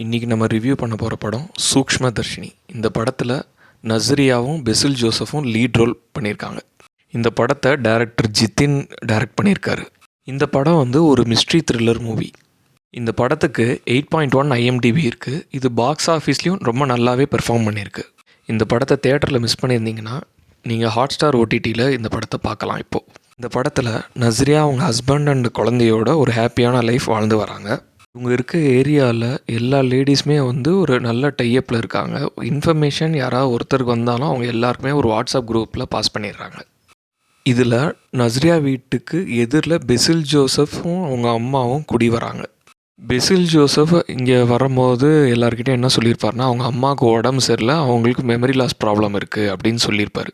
இன்றைக்கி நம்ம ரிவ்யூ பண்ண போகிற படம் சூக்ஷ்மதர்ஷினி. இந்த படத்தில் நஸ்ரியாவும் பெசில் ஜோசஃபும் லீட் ரோல் பண்ணியிருக்காங்க. இந்த படத்தை டைரக்டர் ஜித்தின் டைரக்ட் பண்ணியிருக்காரு. இந்த படம் ஒரு மிஸ்ட்ரி த்ரில்லர் மூவி. இந்த படத்துக்கு 8.1 IMDb இருக்குது. இது பாக்ஸ் ஆஃபீஸ்லேயும் ரொம்ப நல்லாவே பெர்ஃபார்ம் பண்ணியிருக்கு. இந்த படத்தை தேட்டரில் மிஸ் பண்ணியிருந்தீங்கன்னா நீங்கள் ஹாட்ஸ்டார் OTTயில் இந்த படத்தை பார்க்கலாம். இப்போது இந்த படத்தில் நஸ்ரியா அவங்க ஹஸ்பண்ட் அண்ட் குழந்தையோட ஒரு ஹாப்பியான லைஃப் வாழ்ந்து வராங்க. இவங்க இருக்க ஏரியாவில் எல்லா லேடிஸுமே ஒரு நல்ல டைப்பில் இருக்காங்க. இன்ஃபர்மேஷன் யாராவது ஒருத்தருக்கு வந்தாலும் அவங்க எல்லாருக்குமே ஒரு வாட்ஸ்அப் குரூப்பில் பாஸ் பண்ணிடுறாங்க. இதில் நஸ்ரியா வீட்டுக்கு எதிரில் பெசில் ஜோசஃப்பும் அவங்க அம்மாவும் குடி வராங்க. பெசில் ஜோசப் இங்கே வரும்போது எல்லாருக்கிட்டையும் என்ன சொல்லியிருப்பாருன்னா, அவங்க அம்மாவுக்கு உடம்பு சரியில்லை, அவங்களுக்கு மெமரி லாஸ் ப்ராப்ளம் இருக்குது அப்படின்னு சொல்லியிருப்பார்.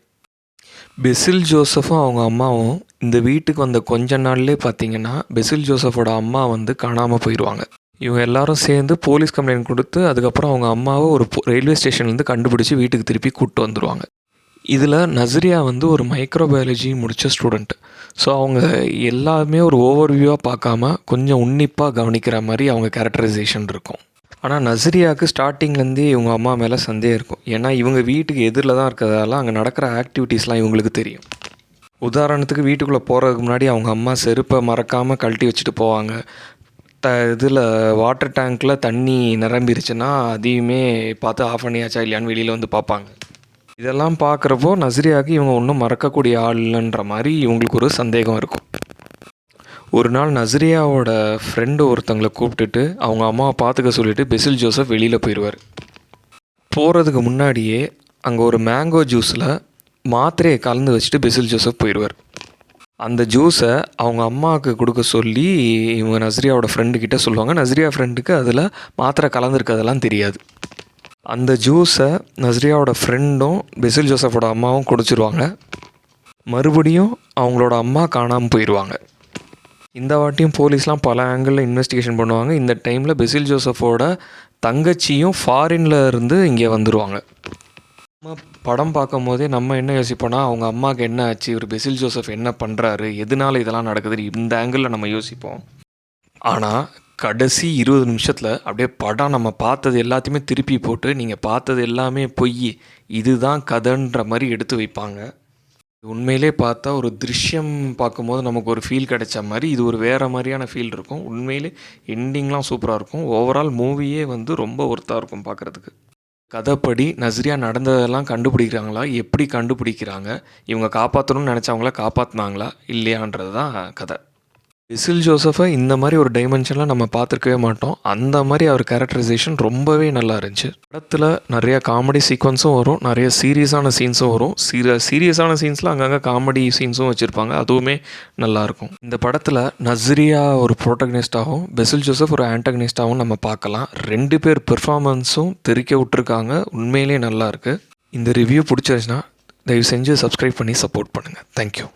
பெசில் ஜோசஃபும் அவங்க அம்மாவும் இந்த வீட்டுக்கு வந்த கொஞ்ச நாள்லேயே பார்த்தீங்கன்னா பெசில் ஜோசஃபோட அம்மா காணாமல் போயிடுவாங்க. இவங்க எல்லாரும் சேர்ந்து போலீஸ் கம்ப்ளைண்ட் கொடுத்து அதுக்கப்புறம் அவங்க அம்மாவை ஒரு ரயில்வே ஸ்டேஷன்லேருந்து கண்டுபிடிச்சி வீட்டுக்கு திருப்பி கூப்பிட்டு வந்துடுவாங்க. இதில் நஸ்ரியா ஒரு மைக்ரோபயாலஜி முடித்த ஸ்டூடெண்ட். ஸோ அவங்க எல்லாமே ஒரு ஓவர்வியூவாக பார்க்காம கொஞ்சம் உன்னிப்பாக கவனிக்கிற மாதிரி அவங்க கேரக்டரைசேஷன் இருக்கும். ஆனால் நஸ்ரியாவுக்கு ஸ்டார்டிங்லேருந்தே இவங்க அம்மா மேலே சந்தேகம் இருக்கும். ஏன்னா இவங்க வீட்டுக்கு எதிரில் தான் இருக்கிறதால அங்கே நடக்கிற ஆக்டிவிட்டீஸ்லாம் இவங்களுக்கு தெரியும். உதாரணத்துக்கு வீட்டுக்குள்ளே போகிறதுக்கு முன்னாடி அவங்க அம்மா செருப்பை மறக்காமல் கழட்டி வச்சுட்டு போவாங்க. இதில் வாட்டர் டேங்க்கில் தண்ணி நிரம்பிருச்சுன்னா அதையுமே பார்த்து ஆஃப் பண்ணியாச்சா இல்லையான்னு வெளியில் பார்ப்பாங்க. இதெல்லாம் பார்க்குறப்போ நஸ்ரியாவுக்கு இவங்க ஒன்றும் மறக்கக்கூடிய ஆள் இல்லைன்ற மாதிரி இவங்களுக்கு ஒரு சந்தேகம் இருக்கும். ஒரு நாள் நஸ்ரியாவோட ஃப்ரெண்டு ஒருத்தங்களை கூப்பிட்டுட்டு அவங்க அம்மாவை பார்த்துக்க சொல்லிவிட்டு பெசில் ஜோசப் வெளியில் போயிடுவார். போகிறதுக்கு முன்னாடியே அங்கே ஒரு மேங்கோ ஜூஸில் மாத்திரையை கலந்து வச்சுட்டு பெசில் ஜோசப் போயிடுவார். அந்த ஜூஸை அவங்க அம்மாவுக்கு கொடுக்க சொல்லி இவங்க நஸ்ரியாவோட ஃப்ரெண்டுக்கிட்ட சொல்லுவாங்க. நஸ்ரியா ஃப்ரெண்டுக்கு அதில் மாத்திரை கலந்துருக்கிறதெல்லாம் தெரியாது. அந்த ஜூஸை நஸ்ரியாவோட ஃப்ரெண்டும் பெசில் ஜோசஃபோட அம்மாவும் குடிச்சிருவாங்க. மறுபடியும் அவங்களோட அம்மா காணாமல் போயிடுவாங்க. இந்த வாட்டியும் போலீஸ்லாம் பல ஆங்கிளில் இன்வெஸ்டிகேஷன் பண்ணுவாங்க. இந்த டைமில் பெசில் ஜோசஃபோட தங்கச்சியும் ஃபாரினில் இருந்து இங்கே வந்துடுவாங்க. நம்ம படம் பார்க்கும் போதே நம்ம என்ன யோசிப்போன்னா, அவங்க அம்மாவுக்கு என்ன ஆச்சு, இவர் பெசில் ஜோசப் என்ன பண்ணுறாரு, எதனால் இதெல்லாம் நடக்குது, இந்த ஆங்கிளில் நம்ம யோசிப்போம். ஆனால் கடைசி 20 நிமிஷத்தில் அப்படியே படம் நம்ம பார்த்தது எல்லாத்தையுமே திருப்பி போட்டு நீங்கள் பார்த்தது எல்லாமே பொய், இதுதான் கதைன்ற மாதிரி எடுத்து வைப்பாங்க. உண்மையிலே பார்த்தா ஒரு திருஷ்யம் பார்க்கும்போது நமக்கு ஒரு ஃபீல் கிடைச்ச மாதிரி இது ஒரு வேறு மாதிரியான ஃபீல் இருக்கும். உண்மையிலே எண்டிங்லாம் சூப்பராக இருக்கும். ஓவரால் மூவியே ரொம்ப ஒர்த்தாக இருக்கும் பார்க்குறதுக்கு. கதைப்படி நஸ்ரியா நடந்ததெல்லாம் கண்டுபிடிக்கிறாங்களா, எப்படி கண்டுபிடிக்கிறாங்க, இவங்க காப்பாற்றணும்னு நினச்சவங்கள காப்பாற்றினாங்களா இல்லையான்றது தான் கதை. பெசில் ஜோசஃபை இந்த மாதிரி ஒரு டைமென்ஷனில் நம்ம பார்த்துருக்கவே மாட்டோம். அந்த மாதிரி அவர் கேரக்டரைசேஷன் ரொம்பவே நல்லா இருந்துச்சு. படத்தில் நிறையா காமெடி சீக்வன்ஸும் வரும், நிறைய சீரியஸான சீன்ஸும் வரும். சீரியஸான சீன்ஸில் அங்கங்கே காமெடி சீன்ஸும் வச்சுருப்பாங்க, அதுவுமே நல்லாயிருக்கும். இந்த படத்தில் நஸ்ரியா ஒரு ப்ரோட்டகனிஸ்டாகவும் பெசில் ஜோசப் ஒரு ஆன்டகனிஸ்டாகவும் நம்ம பார்க்கலாம். 2 பேர் பெர்ஃபார்மன்ஸும் தெரிக்க விட்டுருக்காங்க, உண்மையிலே நல்லாயிருக்கு. இந்த ரிவ்யூ பிடிச்சிருச்சுன்னா தயவு செஞ்சு சப்ஸ்கிரைப் பண்ணி சப்போர்ட் பண்ணுங்கள். தேங்க்யூ.